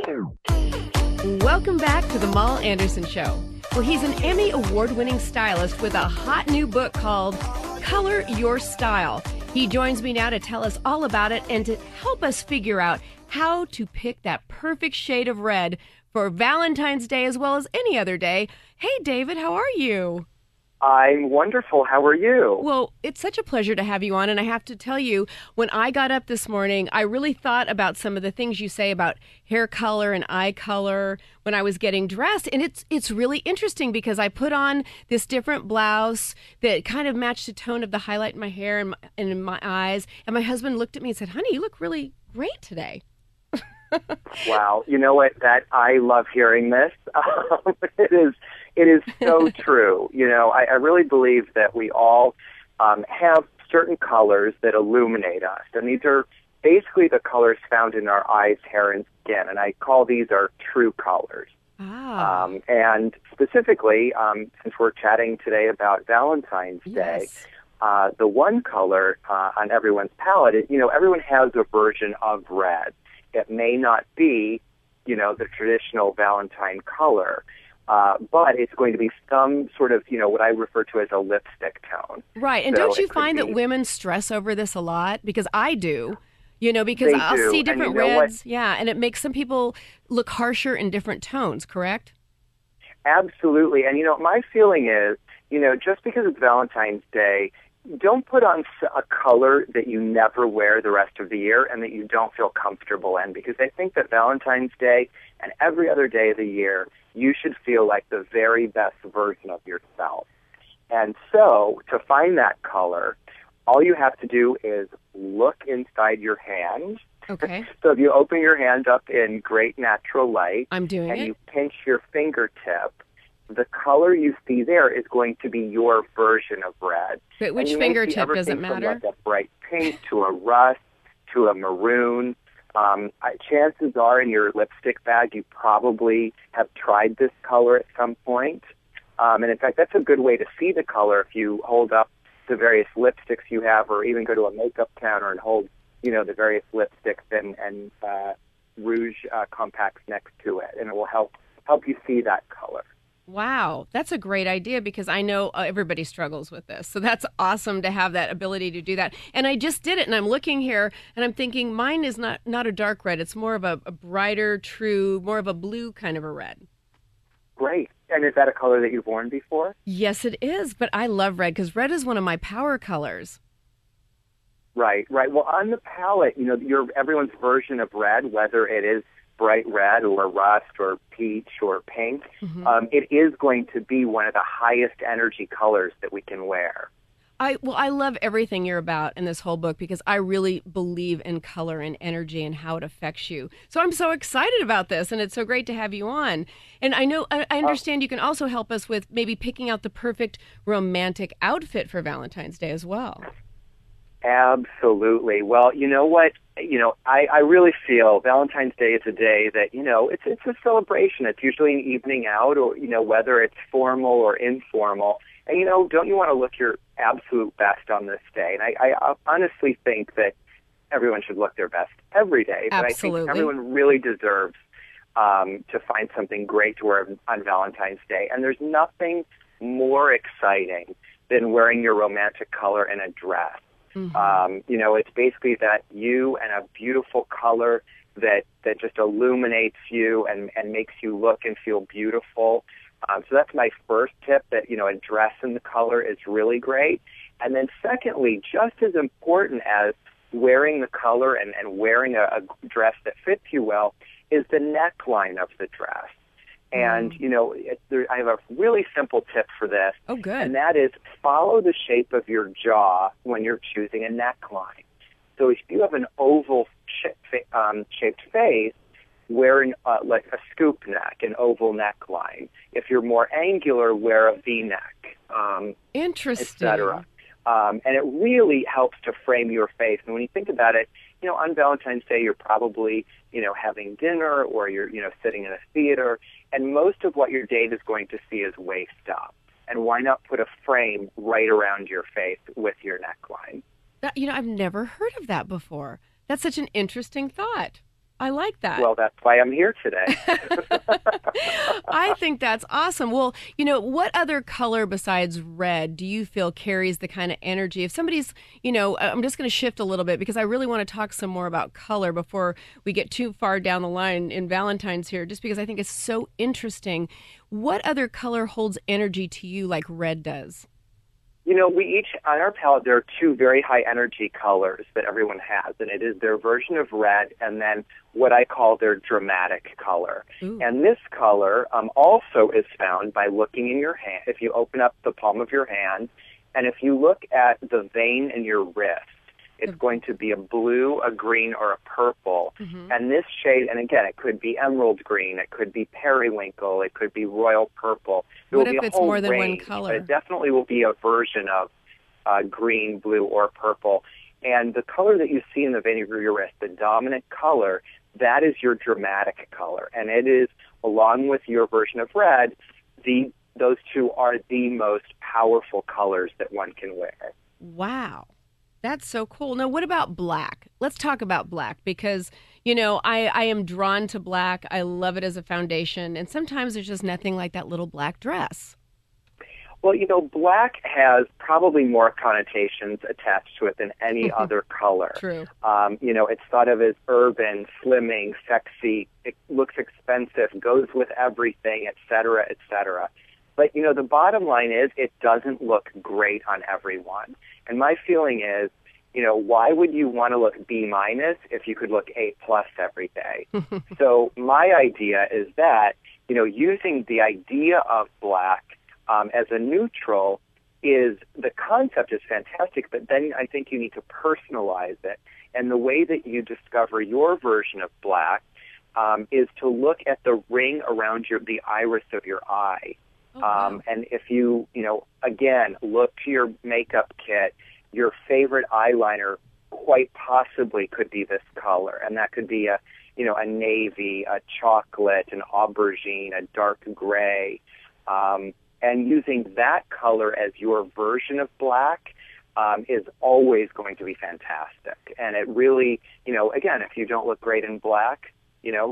Welcome back to the Moll Anderson Show, where he's an Emmy award-winning stylist with a hot new book called Color Your Style. He joins me now to tell us all about it and to help us figure out how to pick that perfect shade of red for Valentine's Day as well as any other day. Hey, David, how are you? I'm wonderful. How are you? Well, it's such a pleasure to have you on, and I have to tell you, when I got up this morning, I really thought about some of the things you say about hair color and eye color when I was getting dressed, and it's really interesting because I put on this different blouse that kind of matched the tone of the highlight in my hair and in my eyes, and my husband looked at me and said, "Honey, you look really great today." Wow. You know what? I love hearing this. It is so true. You know, I really believe that we all have certain colors that illuminate us. And these are basically the colors found in our eyes, hair, and skin. And I call these our true colors. Ah. And specifically, since we're chatting today about Valentine's Day, the one color on everyone's palette is, everyone has a version of red. It may not be, the traditional Valentine color, but it's going to be some sort of, what I refer to as a lipstick tone. Right. And so don't you find that women stress over this a lot? Because I do, because They I'll do. see different And you know reds. Yeah. And it makes some people look harsher in different tones, correct? Absolutely. And, my feeling is, just because it's Valentine's Day, don't put on a color that you never wear the rest of the year and that you don't feel comfortable in, because I think that Valentine's Day and every other day of the year, you should feel like the very best version of yourself. And so to find that color, all you have to do is look inside your hand. Okay. So if you open your hand up in great natural light, I'm doing and it. you pinch your fingertip, the color you see there is going to be your version of red. But which fingertip doesn't matter? From like a bright pink to a rust to a maroon. Chances are in your lipstick bag you probably have tried this color at some point. And in fact, that's a good way to see the color if you hold up the various lipsticks you have, or even go to a makeup counter and hold, the various lipsticks and rouge compacts next to it, and it will help you see that color. Wow, that's a great idea because I know everybody struggles with this. So that's awesome to have that ability to do that. And I just did it, and I'm looking here, and I'm thinking mine is not a dark red. It's more of a brighter, true, more of a blue kind of a red. Great. And is that a color that you've worn before? Yes, it is. But I love red because red is one of my power colors. Right. Well, on the palette, everyone's version of red, whether it is bright red or rust or peach or pink, it is going to be one of the highest energy colors that we can wear. I love everything you're about in this whole book because I really believe in color and energy and how it affects you. So I'm so excited about this, and it's so great to have you on. And I understand you can also help us with maybe picking out the perfect romantic outfit for Valentine's Day as well. Absolutely. Well, you know what? I really feel Valentine's Day is a day that, it's a celebration. It's usually an evening out, or, whether it's formal or informal. And, don't you want to look your absolute best on this day? And I honestly think that everyone should look their best every day. But Absolutely. I think everyone really deserves to find something great to wear on Valentine's Day. And there's nothing more exciting than wearing your romantic color in a dress. It's basically that you and a beautiful color that just illuminates you and makes you look and feel beautiful. So that's my first tip, that, a dress in the color is really great. And then secondly, just as important as wearing the color and wearing a dress that fits you well is the neckline of the dress. And, I have a really simple tip for this. Oh, good. And that is follow the shape of your jaw when you're choosing a neckline. So if you have an oval shaped face, wear like a scoop neck, an oval neckline. If you're more angular, wear a V-neck. Interesting. Et cetera. And it really helps to frame your face. And when you think about it, on Valentine's Day, you're probably, having dinner, or you're, sitting in a theater, and most of what your date is going to see is waist up. And why not put a frame right around your face with your neckline? I've never heard of that before. That's such an interesting thought. I like that. Well, that's why I'm here today. I think that's awesome. Well, what other color besides red do you feel carries the kind of energy? If somebody's, I'm just going to shift a little bit because I really want to talk some more about color before we get too far down the line in Valentine's here, just because I think it's so interesting. What other color holds energy to you like red does? We each, on our palette, there are two very high energy colors that everyone has, and it is their version of red and then what I call their dramatic color. Ooh. And this color also is found by looking in your hand. If you open up the palm of your hand, and if you look at the vein in your wrist, it's going to be a blue, a green, or a purple. Mm-hmm. And this shade, and again, it could be emerald green, it could be periwinkle, it could be royal purple. What if it's more than one color? But it definitely will be a version of green, blue, or purple. And the color that you see in the vein of your wrist, the dominant color, that is your dramatic color. And it is, along with your version of red, those two are the most powerful colors that one can wear. Wow. That's so cool. Now, what about black? Let's talk about black because, I am drawn to black. I love it as a foundation. And sometimes there's just nothing like that little black dress. Well, black has probably more connotations attached to it than any other color. True. It's thought of as urban, slimming, sexy. It looks expensive, goes with everything, et cetera, et cetera. But, the bottom line is it doesn't look great on everyone. And my feeling is, why would you want to look B- if you could look A+ every day? So my idea is that, using the idea of black as a neutral the concept is fantastic, but then I think you need to personalize it. And the way that you discover your version of black is to look at the ring around the iris of your eye. Oh, wow. And if you, again, look to your makeup kit, your favorite eyeliner quite possibly could be this color. And that could be a navy, a chocolate, an aubergine, a dark gray. And using that color as your version of black is always going to be fantastic. And it really, again, if you don't look great in black,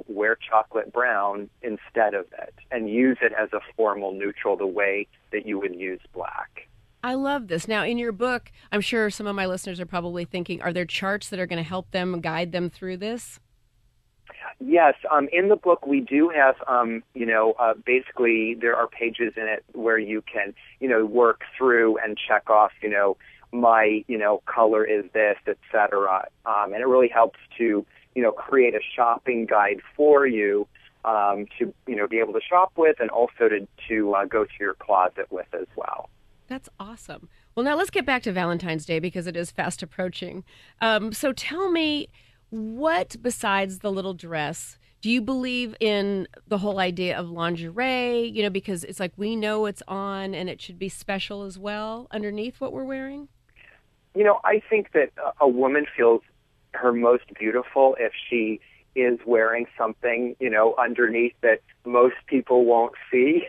wear chocolate brown instead of it and use it as a formal neutral the way that you would use black. I love this. Now, in your book, I'm sure some of my listeners are probably thinking, are there charts that are going to help them, guide them through this? Yes. In the book, we do have, basically there are pages in it where you can, work through and check off, my, color is this, et cetera. And it really helps to, create a shopping guide for you to, be able to shop with and also to go to your closet with as well. That's awesome. Well, now let's get back to Valentine's Day because it is fast approaching. So tell me, what besides the little dress, do you believe in the whole idea of lingerie? Because it's like we know it's on and it should be special as well underneath what we're wearing? I think that a woman feels her most beautiful if she is wearing something, underneath that most people won't see.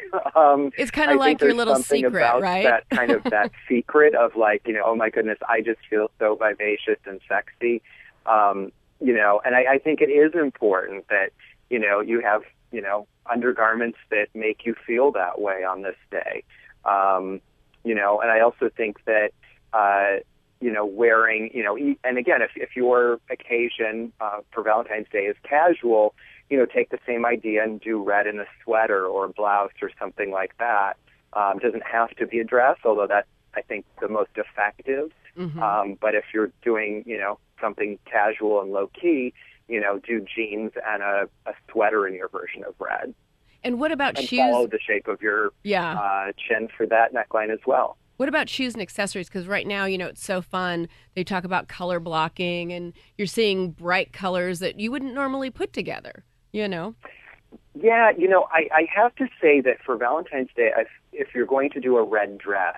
It's kind of like your little secret, about right? That kind of that secret of like, oh my goodness, I just feel so vivacious and sexy. And I think it is important that, you have, undergarments that make you feel that way on this day. And I also think that, wearing, and again, if your occasion for Valentine's Day is casual, take the same idea and do red in a sweater or a blouse or something like that. It doesn't have to be a dress, although that's, I think, the most effective. Mm-hmm. But if you're doing, something casual and low-key, do jeans and a sweater in your version of red. And what about shoes? Follow the shape of your chin for that neckline as well. What about shoes and accessories? Because right now, it's so fun. They talk about color blocking, and you're seeing bright colors that you wouldn't normally put together, Yeah, I have to say that for Valentine's Day, if you're going to do a red dress,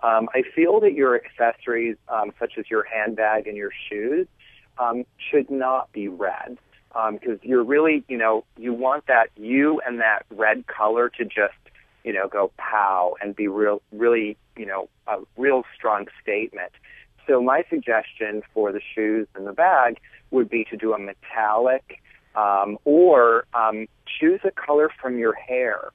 I feel that your accessories, such as your handbag and your shoes, should not be red. Because you're really, you want that you and that red color to just, go pow and be really, a real strong statement. So my suggestion for the shoes and the bag would be to do a metallic or choose a color from your hair,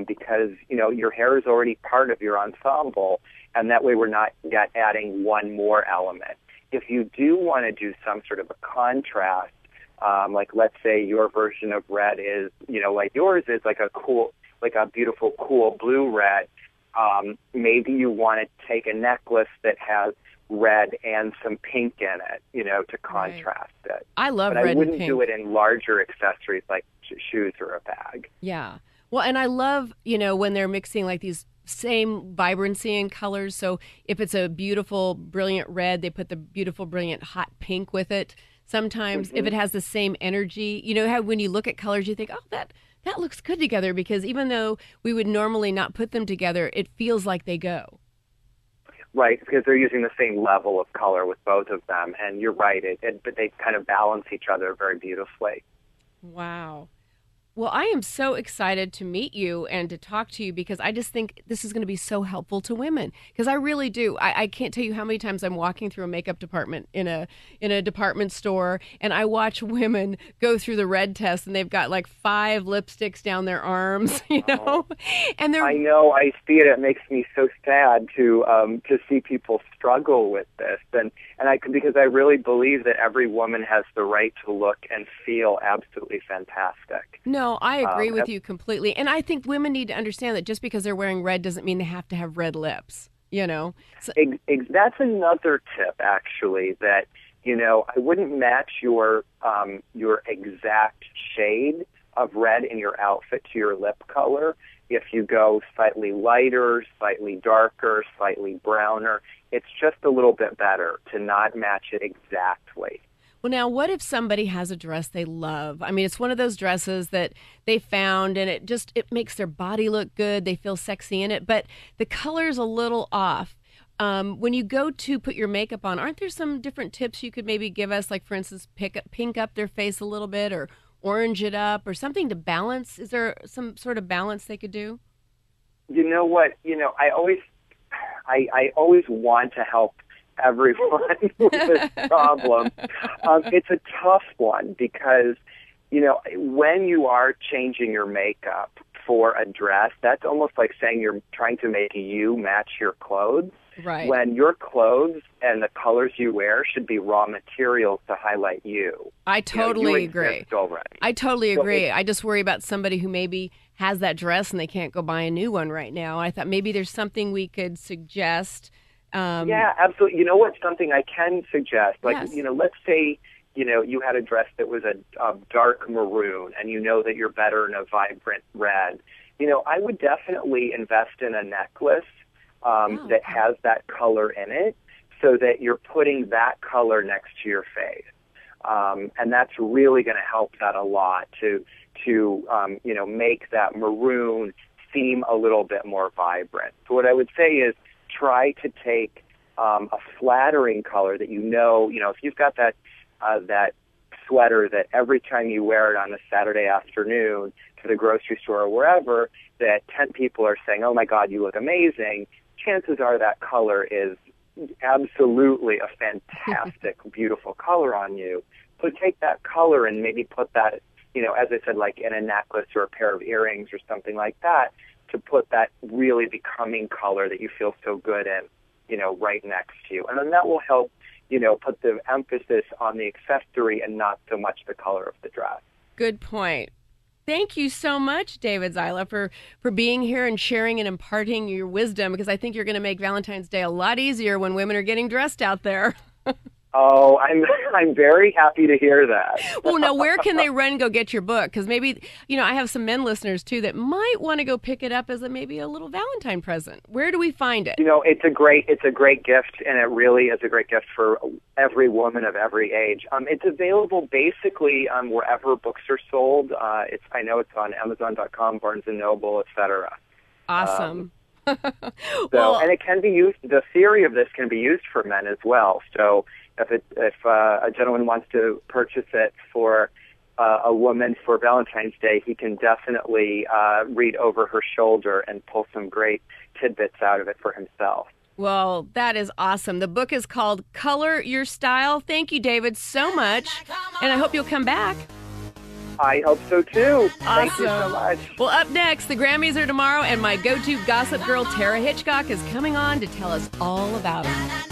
because, your hair is already part of your ensemble, and that way we're not yet adding one more element. If you do want to do some sort of a contrast, like let's say your version of red is, like yours is like a beautiful, cool blue red, maybe you want to take a necklace that has red and some pink in it, to contrast it. I love red and pink. But I wouldn't do it in larger accessories like shoes or a bag. Yeah. Well, and I love, when they're mixing like these same vibrancy in colors. So if it's a beautiful, brilliant red, they put the beautiful, brilliant, hot pink with it. Sometimes if it has the same energy, how when you look at colors, you think, oh, that looks good together, because even though we would normally not put them together, it feels like they go. Right, because they're using the same level of color with both of them. And you're right, but they kind of balance each other very beautifully. Wow. Well, I am so excited to meet you and to talk to you, because I just think this is going to be so helpful to women, because I really do. I can't tell you how many times I'm walking through a makeup department in a department store, and I watch women go through the red test, and they've got like 5 lipsticks down their arms, and they're... I know, I see it. It makes me so sad to see people struggle with this, and because I really believe that every woman has the right to look and feel absolutely fantastic. No, I agree with you completely. And I think women need to understand that just because they're wearing red doesn't mean they have to have red lips, So, that's another tip, actually, that, I wouldn't match your exact shade of red in your outfit to your lip color. If you go slightly lighter, slightly darker, slightly browner, it's just a little bit better to not match it exactly. Well, now, what if somebody has a dress they love? I mean, it's one of those dresses that they found, and it makes their body look good. They feel sexy in it, but the color's a little off. When you go to put your makeup on, aren't there some different tips you could maybe give us? Like, for instance, pink up their face a little bit, or orange it up, or something to balance? Is there some sort of balance they could do? You know what? I always want to help everyone with this problem. It's a tough one because, when you are changing your makeup for a dress, that's almost like saying you're trying to make you match your clothes. Right. When your clothes and the colors you wear should be raw materials to highlight you. I totally agree. Already. I totally agree. I just worry about somebody who maybe has that dress and they can't go buy a new one right now. I thought maybe there's something we could suggest. Yeah, absolutely. You know what's something I can suggest? Like, yes. Let's say, you had a dress that was a dark maroon and you know that you're better in a vibrant red. I would definitely invest in a necklace that has that color in it so that you're putting that color next to your face. And that's really going to help that a lot to make that maroon seem a little bit more vibrant. So what I would say is, try to take a flattering color that if you've got that sweater that every time you wear it on a Saturday afternoon to the grocery store or wherever, that 10 people are saying, oh my God, you look amazing, chances are that color is absolutely a fantastic, beautiful color on you. So take that color and maybe put that, as I said, like in a necklace or a pair of earrings or something like that, to put that really becoming color that you feel so good in, right next to you. And then that will help, put the emphasis on the accessory and not so much the color of the dress. Good point. Thank you so much, David Zyla, for being here and sharing and imparting your wisdom, because I think you're going to make Valentine's Day a lot easier when women are getting dressed out there. Oh, I'm very happy to hear that. Well, now, where can they run and go get your book? Because maybe, I have some men listeners, too, that might want to go pick it up as maybe a little Valentine present. Where do we find it? It's a great gift, and it really is a great gift for every woman of every age. It's available basically wherever books are sold. I know it's on Amazon.com, Barnes & Noble, etc. Awesome. And it can be used, the theory of this can be used for men as well. So if a gentleman wants to purchase it for a woman for Valentine's Day, he can definitely read over her shoulder and pull some great tidbits out of it for himself. Well, that is awesome. The book is called Color Your Style. Thank you, David, so much. And I hope you'll come back. I hope so, too. Awesome. Thank you so much. Well, up next, the Grammys are tomorrow, and my go-to gossip girl, Tara Hitchcock, is coming on to tell us all about it.